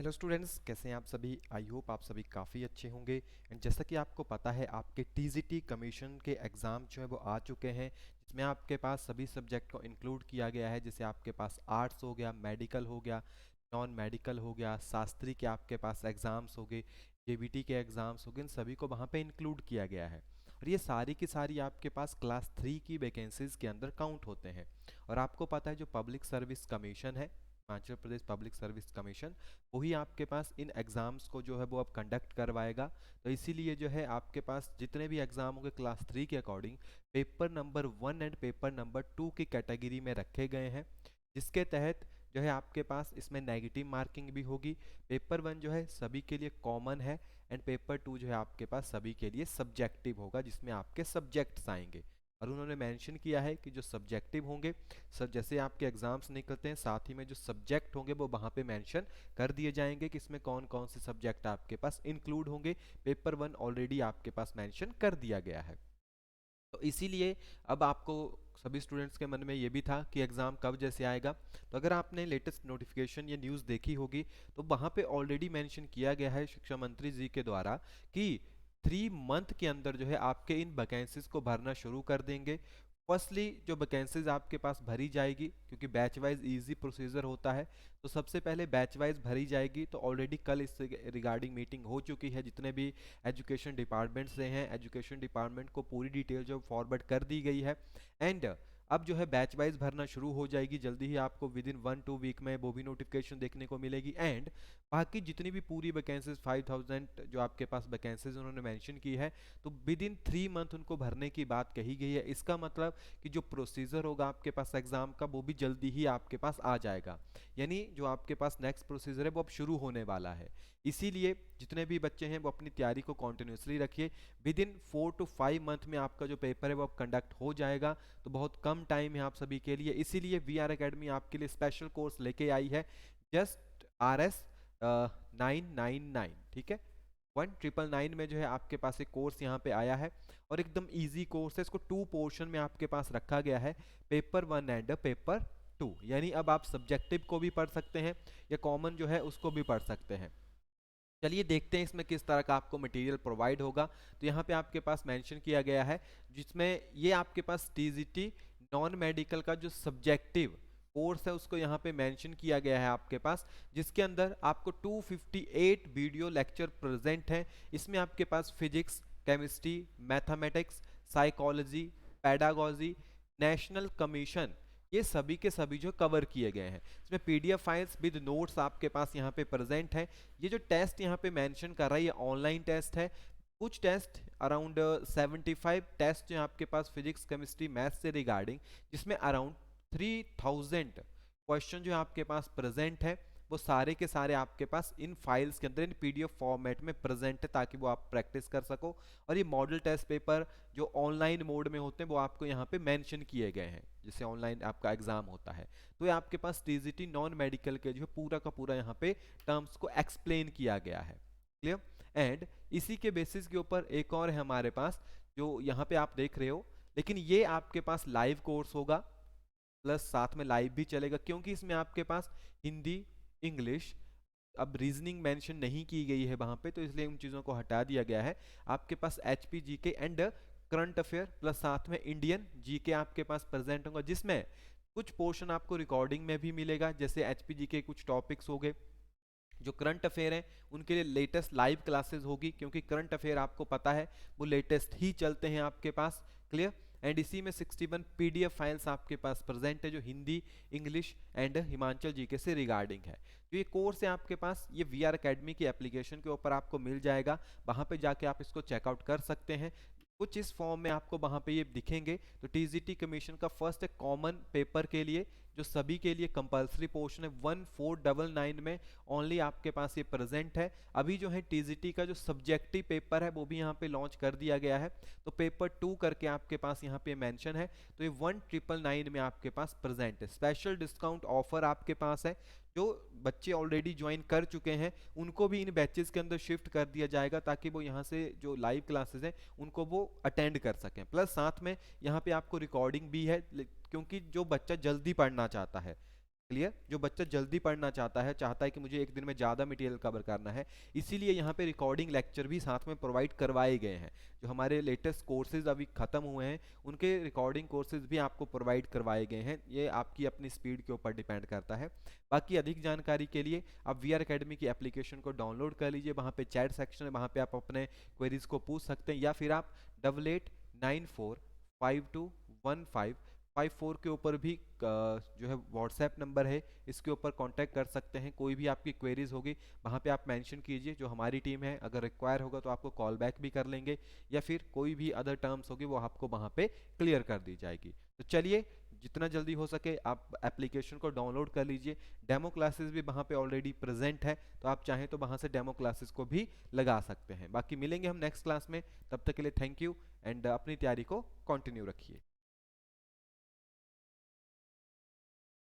Hello students, कैसे हैं आप सभी। आई होप आप सभी काफ़ी अच्छे होंगे। एंड जैसा कि आपको पता है, आपके टीजीटी कमीशन के एग्ज़ाम जो है वो आ चुके हैं, जिसमें आपके पास सभी सब्जेक्ट को इंक्लूड किया गया है। जैसे आपके पास आर्ट्स हो गया, मेडिकल हो गया, नॉन मेडिकल हो गया, शास्त्री के आपके पास एग्ज़ाम्स हो गए, जेबीटी के एग्ज़ाम्स हो गए, इन सभी को वहाँ पे इंक्लूड किया गया है। और ये सारी की सारी आपके पास क्लास 3 की वैकेंसीज़ के अंदर काउंट होते हैं। और आपको पता है जो पब्लिक सर्विस कमीशन है, Himachal Pradesh public service commission, वही आपके पास इन एग्ज़ाम्स को जो है वो अब कंडक्ट करवाएगा। तो इसीलिए जो है आपके पास जितने भी एग्ज़ाम होंगे क्लास 3 के according, paper number 1 and paper number 2 की कैटेगरी में रखे गए हैं, जिसके तहत जो है आपके पास इसमें नेगेटिव मार्किंग भी होगी। पेपर 1 जो है सभी के लिए कॉमन है, एंड पेपर 2 जो है आपके पास सभी के लिए सब्जेक्टिव होगा, जिसमें आपके सब्जेक्ट्स आएंगे। और उन्होंने मेंशन किया है कि जो सब्जेक्टिव होंगे, सर जैसे आपके एग्जाम्स निकलते हैं, साथ ही में जो सब्जेक्ट होंगे वो वहाँ पे मेंशन कर दिए जाएंगे कि इसमें कौन कौन से सब्जेक्ट आपके पास इंक्लूड होंगे। पेपर 1 ऑलरेडी आपके पास मेंशन कर दिया गया है। तो इसीलिए अब आपको सभी स्टूडेंट्स के मन में ये भी था कि एग्ज़ाम कब जैसे आएगा। तो अगर आपने लेटेस्ट नोटिफिकेशन या न्यूज़ देखी होगी, तो वहाँ पे ऑलरेडी मेंशन किया गया है शिक्षा मंत्री जी के द्वारा कि 3 मंथ के अंदर जो है आपके इन वैकेंसीज को भरना शुरू कर देंगे। फर्स्टली जो वैकेंसीज आपके पास भरी जाएगी, क्योंकि बैच वाइज इजी प्रोसीजर होता है, तो सबसे पहले बैच वाइज भरी जाएगी। तो ऑलरेडी कल इससे रिगार्डिंग मीटिंग हो चुकी है, जितने भी एजुकेशन डिपार्टमेंट से हैं, एजुकेशन डिपार्टमेंट को पूरी डिटेल जो फॉरवर्ड कर दी गई है। एंड अब जो है बैच वाइज भरना शुरू हो जाएगी जल्दी ही। आपको विद इन 1-2 वीक में वो भी नोटिफिकेशन देखने को मिलेगी। एंड बाकी जितनी भी पूरी वैकेंसीज 5000 जो आपके पास वैकेंसीज उन्होंने मेंशन की है, तो विद इन 3 मंथ उनको भरने की बात कही गई है। इसका मतलब कि जो प्रोसीजर होगा आपके पास एग्जाम का, वो भी जल्दी ही आपके पास आ जाएगा। यानी जो आपके पास नेक्स्ट प्रोसीजर है वो अब शुरू होने वाला है। इसीलिए जितने भी बच्चे हैं वो अपनी तैयारी को कॉन्टिन्यूसली रखिए। विद इन 4 to 5 मंथ में आपका जो पेपर है वो अब कंडक्ट हो जाएगा। तो बहुत कम टाइम है आप सभी के लिए, इसीलिए वी आर अकेडमी आपके लिए स्पेशल कोर्स लेके आई है, जस्ट RS 999। ठीक है, 1999 में जो है आपके पास एक कोर्स यहाँ पे आया है, और एकदम इजी कोर्स है। इसको 2 पोर्शन में आपके पास रखा गया है, पेपर 1 एंड पेपर 2। यानी अब आप सब्जेक्टिव को भी पढ़ सकते हैं, या कॉमन जो है उसको भी पढ़ सकते हैं। चलिए देखते हैं इसमें किस तरह का आपको मटेरियल प्रोवाइड होगा। तो यहाँ पे आपके पास मेंशन किया गया है, जिसमें ये आपके पास टीजीटी नॉन मेडिकल का जो सब्जेक्टिव कोर्स है उसको यहाँ पे मेंशन किया गया है आपके पास, जिसके अंदर आपको 258 वीडियो लेक्चर प्रेजेंट हैं। इसमें आपके पास physics, chemistry, mathematics, psychology, pedagogy, national commission, ये सभी के सभी जो कवर किए गए हैं। इसमें पीडीएफ फाइल्स विद नोट्स आपके पास यहाँ पे प्रेजेंट है। ये जो टेस्ट यहाँ पे मेंशन कर रहा है, ये ऑनलाइन टेस्ट है। कुछ टेस्ट अराउंड 75 टेस्ट जो आपके पास फिजिक्स, केमिस्ट्री, मैथ्स से रिगार्डिंग, जिसमें अराउंड 3000 क्वेश्चन जो आपके पास प्रेजेंट है, वो सारे के सारे आपके पास इन फाइल्स के अंदर इन पीडीएफ फॉर्मेट में प्रेजेंट है, ताकि वो आप प्रैक्टिस कर सको। और ये मॉडल टेस्ट पेपर जो ऑनलाइन मोड में होते हैं वो आपको यहाँ पे मेंशन किए गए हैं, जैसे ऑनलाइन आपका एग्जाम होता है। तो ये आपके पास टीजीटी नॉन मेडिकल के जो पूरा का पूरा यहाँ पे टर्म्स को एक्सप्लेन किया गया है। क्लियर। एंड इसी के बेसिस के ऊपर एक और है हमारे पास, जो यहाँ पे आप देख रहे हो, लेकिन ये आपके पास लाइव कोर्स होगा, प्लस साथ में लाइव भी चलेगा, क्योंकि इसमें आपके पास हिंदी, इंग्लिश, अब रीजनिंग मेंशन नहीं की गई है वहां पे, तो इसलिए उन चीज़ों को हटा दिया गया है। आपके पास HP GK and current affair, plus साथ में इंडियन जीके आपके पास प्रेजेंट होगा, जिसमें कुछ पोर्शन आपको रिकॉर्डिंग में भी मिलेगा। जैसे एचपी जीके कुछ टॉपिक्स हो गए, जो करंट अफेयर हैं उनके लिए लेटेस्ट लाइव क्लासेस होगी, क्योंकि करंट अफेयर आपको पता है वो लेटेस्ट ही चलते हैं आपके पास। क्लियर। एंड इसी में 61 पीडीएफ फाइल्स आपके पास प्रेजेंट है, जो Hindi, English and Himachal GK से रिगार्डिंग है। जो ये कोर्स है आपके पास, ये वी आर अकेडमी की एप्लीकेशन के ऊपर आपको मिल जाएगा, वहाँ पे जाके आप इसको चेकआउट कर सकते हैं। कुछ इस फॉर्म में आपको वहाँ पे ये दिखेंगे। तो टीजीटी कमीशन का फर्स्ट है कॉमन पेपर के लिए, जो सभी के लिए कंपलसरी पोर्शन है, 1499 में ओनली आपके पास ये प्रेजेंट है। अभी जो है टीजीटी का जो सब्जेक्टिव पेपर है वो भी यहाँ पे लॉन्च कर दिया गया है, तो पेपर 2 करके आपके पास यहाँ पे मेंशन है। तो ये 1999 में आपके पास प्रेजेंट है। स्पेशल डिस्काउंट ऑफर आपके पास है, जो बच्चे ऑलरेडी ज्वाइन कर चुके हैं उनको भी इन बैचेस के अंदर शिफ्ट कर दिया जाएगा, ताकि वो यहाँ से जो लाइव क्लासेस हैं उनको वो अटेंड कर सकें। प्लस साथ में यहाँ पे आपको रिकॉर्डिंग भी है, क्योंकि जो बच्चा जल्दी पढ़ना चाहता है, क्लियर? जो बच्चा जल्दी पढ़ना चाहता है कि मुझे एक दिन में ज़्यादा मटेरियल कवर करना है, इसीलिए यहाँ पे रिकॉर्डिंग लेक्चर भी साथ में प्रोवाइड करवाए गए हैं। जो हमारे लेटेस्ट कोर्सेज अभी ख़त्म हुए हैं, उनके रिकॉर्डिंग कोर्सेज भी आपको प्रोवाइड करवाए गए हैं। ये आपकी अपनी स्पीड के ऊपर डिपेंड करता है। बाकी अधिक जानकारी के लिए आप वी आर अकेडमी की एप्लीकेशन को डाउनलोड कर लीजिए, वहाँ पे चैट सेक्शन है, वहाँ पे आप अपने क्वेरीज को पूछ सकते हैं, या फिर आप 8894521554 के ऊपर भी जो है व्हाट्सएप नंबर है, इसके ऊपर कांटेक्ट कर सकते हैं। कोई भी आपकी क्वेरीज होगी वहाँ पे आप मेंशन कीजिए, जो हमारी टीम है अगर रिक्वायर होगा तो आपको कॉल बैक भी कर लेंगे, या फिर कोई भी अदर टर्म्स होगी वो आपको वहाँ पे क्लियर कर दी जाएगी। तो चलिए, जितना जल्दी हो सके आप एप्लीकेशन को डाउनलोड कर लीजिए। डेमो क्लासेस भी वहाँ पे ऑलरेडी प्रेजेंट है, तो आप चाहें तो वहाँ से डेमो क्लासेस को भी लगा सकते हैं। बाकी मिलेंगे हम नेक्स्ट क्लास में, तब तक के लिए थैंक यू एंड अपनी तैयारी को कंटिन्यू रखिए।